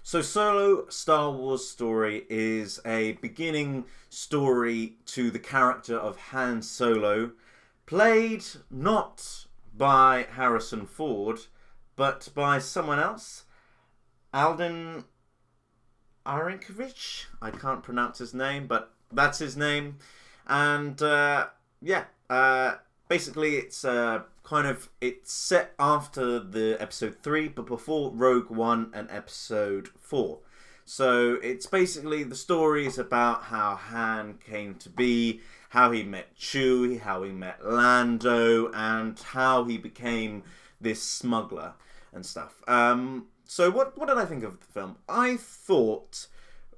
So, Solo Star Wars story is a beginning story to the character of Han Solo, played not by Harrison Ford, but by someone else, Alden Arinkovich. I can't pronounce his name, but that's his name. And yeah, basically it's set after the episode 3, but before Rogue One and episode 4. So it's basically the story is about how Han came to be, how he met Chewie, how he met Lando, and how he became this smuggler and stuff. So what did I think of the film? I thought,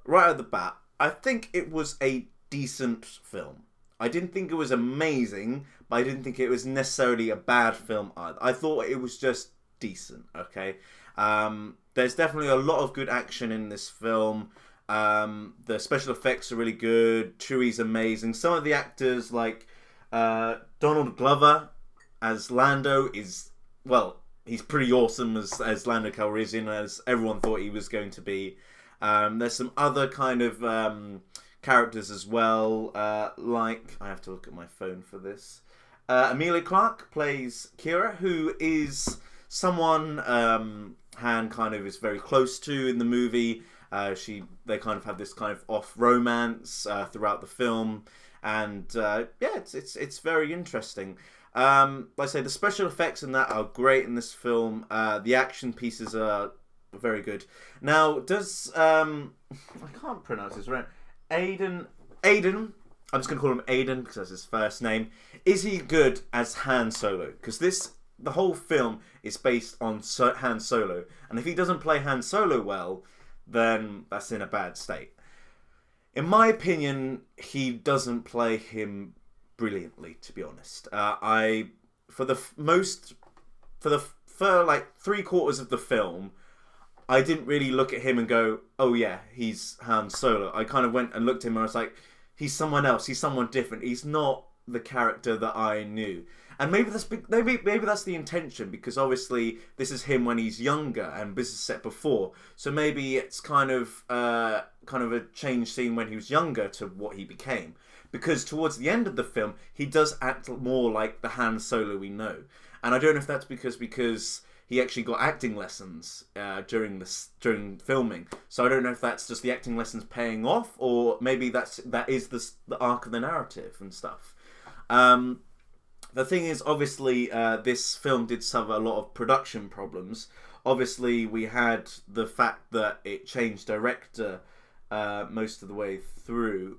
right at the bat, I think it was a decent film. I didn't think it was amazing, but I didn't think it was necessarily a bad film either. I thought it was just decent, okay? There's definitely a lot of good action in this film. The special effects are really good. Chewie's amazing. Some of the actors, like Donald Glover as Lando, he's pretty awesome as Lando Calrissian, as everyone thought he was going to be. There's some other kind of characters as well, like, I have to look at my phone for this. Emilia Clarke plays Kira, who is someone Han kind of is very close to in the movie. They kind of have this kind of off romance throughout the film, and it's very interesting. Like I say, the special effects in that are great in this film. The action pieces are very good. Now, does I can't pronounce this right. Aiden, I'm just going to call him Aiden because that's his first name. Is he good as Han Solo? Because the whole film is based on Han Solo. And if he doesn't play Han Solo well, then that's in a bad state. In my opinion, he doesn't play him brilliantly, to be honest. For like 3/4 of the film, I didn't really look at him and go, oh yeah, he's Han Solo. I kind of went and looked at him and I was like, he's someone else. He's someone different. He's not the character that I knew. And maybe that's the intention, because obviously this is him when he's younger and this is set before. So maybe it's kind of a change scene when he was younger to what he became. Because towards the end of the film, he does act more like the Han Solo we know. And I don't know if that's because he actually got acting lessons during filming. So I don't know if that's just the acting lessons paying off, or maybe that is the arc of the narrative and stuff. The thing is, obviously, this film did suffer a lot of production problems. Obviously, we had the fact that it changed director most of the way through.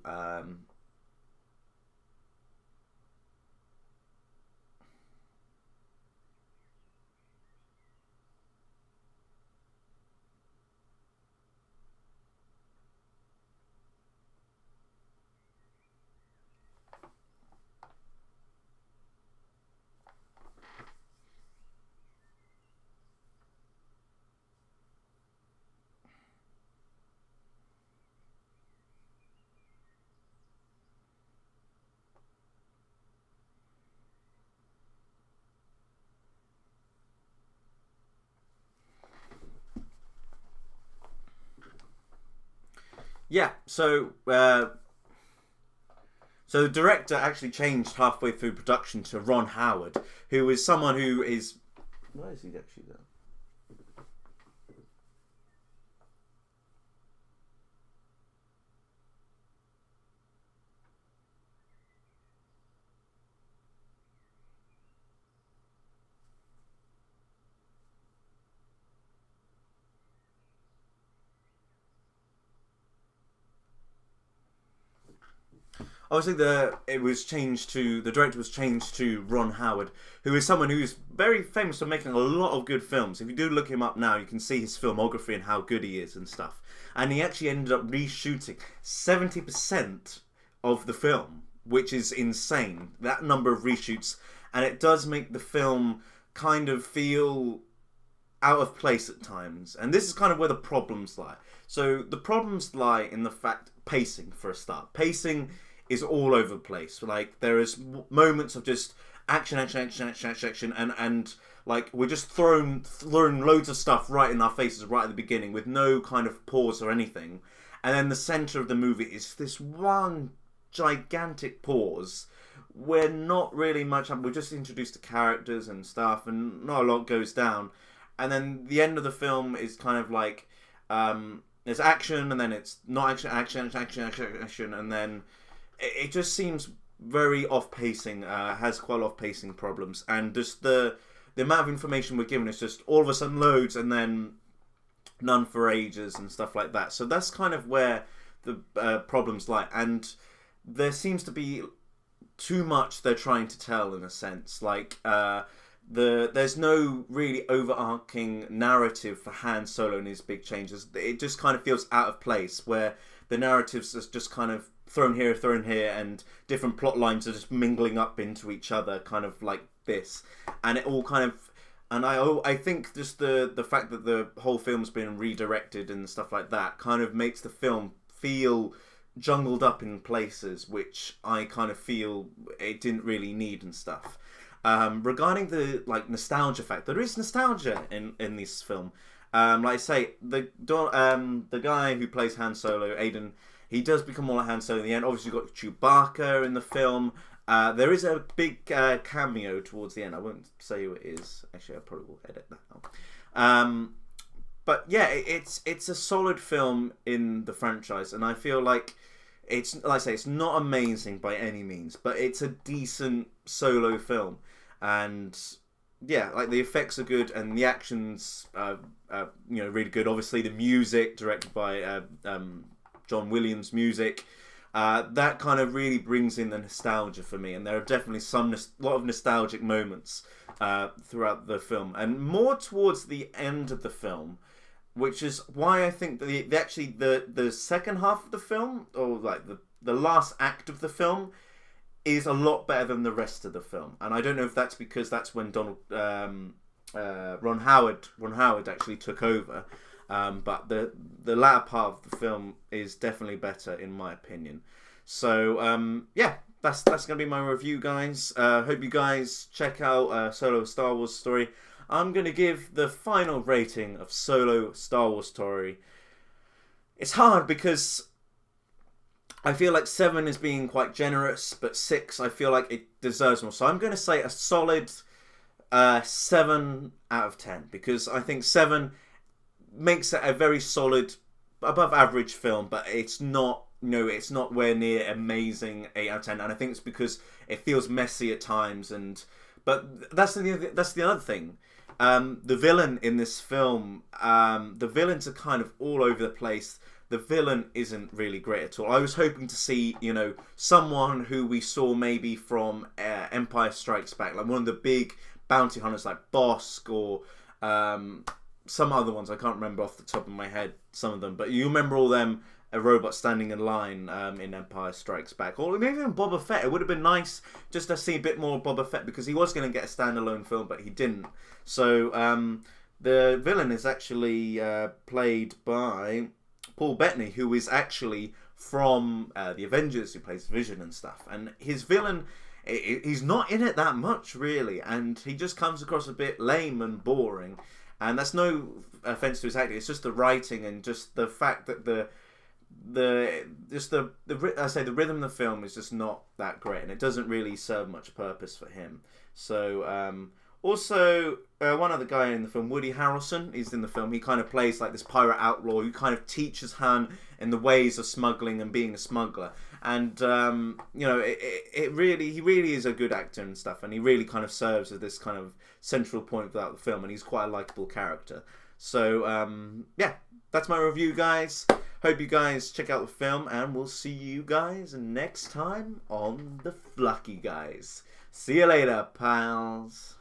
Yeah, so the director actually changed halfway through production to Ron Howard, who is someone who is... Where is he actually there? Obviously, the director was changed to Ron Howard, who is someone who is very famous for making a lot of good films. If you do look him up now, you can see his filmography and how good he is and stuff. And he actually ended up reshooting 70% of the film, which is insane. That number of reshoots, and it does make the film kind of feel out of place at times. And this is kind of where the problems lie. So the problems lie in the fact pacing, for a start. Pacing is all over the place. Like, there is moments of just action, and Like, we're just throwing loads of stuff right in our faces right at the beginning with no kind of pause or anything. And then the centre of the movie is this one gigantic pause where not really much, we're just introduced to characters and stuff and not a lot goes down. And then the end of the film is kind of like, there's action and then it's not action, and then it just seems very off-pacing, has quite a lot of pacing problems, and just the amount of information we're given is just all of a sudden loads and then none for ages and stuff like that. So that's kind of where the problems lie, and there seems to be too much they're trying to tell in a sense. Like there's no really overarching narrative for Han Solo and his big changes. It just kind of feels out of place, where the narratives is just kind of thrown here, and different plot lines are just mingling up into each other, kind of like this, and it all kind of. And I think just the fact that the whole film's been redirected and stuff like that kind of makes the film feel jungled up in places, which I kind of feel it didn't really need and stuff. Regarding the like nostalgia factor, there is nostalgia in this film. Like I say, the guy who plays Han Solo, Aiden, he does become more like Han Solo in the end. Obviously, you've got Chewbacca in the film. There is a big cameo towards the end. I won't say who it is. Actually, I probably will edit that out. But yeah, it's a solid film in the franchise, and I feel like it's, like I say, it's not amazing by any means, but it's a decent Solo film, and yeah, like the effects are good and the action's really good. Obviously, the music directed by John Williams music. That kind of really brings in the nostalgia for me, and there are definitely lot of nostalgic moments throughout the film, and more towards the end of the film, which is why I think the second half of the film, or like the last act of the film, is a lot better than the rest of the film. And I don't know if that's because that's when Ron Howard actually took over. But the latter part of the film is definitely better in my opinion. So yeah, that's gonna be my review, guys. Hope you guys check out Solo Star Wars Story. I'm gonna give the final rating of Solo Star Wars Story. It's hard because I feel like 7 is being quite generous, but 6 I feel like it deserves more. So I'm gonna say a solid 7 out of 10, because I think 7 makes it a very solid, above average film, but it's not, it's not where near amazing 8 out of 10. And I think it's because it feels messy at times. But that's the other thing. The villain in this film, the villains are kind of all over the place. The villain isn't really great at all. I was hoping to see, someone who we saw maybe from Empire Strikes Back, like one of the big bounty hunters, like Bosk or some other ones. I can't remember off the top of my head some of them, but you remember all them robots standing in line in Empire Strikes Back, or maybe even Boba Fett. It would have been nice just to see a bit more of Boba Fett, because he was going to get a standalone film, but he didn't. So the villain is actually played by Paul Bettany, who is actually from the Avengers, who plays Vision and stuff. And his villain, he's not in it that much really, and he just comes across a bit lame and boring. And that's no offense to his acting. It's just the writing and just the fact that the rhythm of the film is just not that great, and it doesn't really serve much purpose for him. So also one other guy in the film, Woody Harrelson, is in the film. He kind of plays like this pirate outlaw who kind of teaches Han in the ways of smuggling and being a smuggler. And he really is a good actor and stuff, and he really kind of serves as this kind of central point throughout the film, and he's quite a likable character. So yeah, that's my review, guys. Hope you guys check out the film, and we'll see you guys next time on The Flucky Guys. See you later, pals.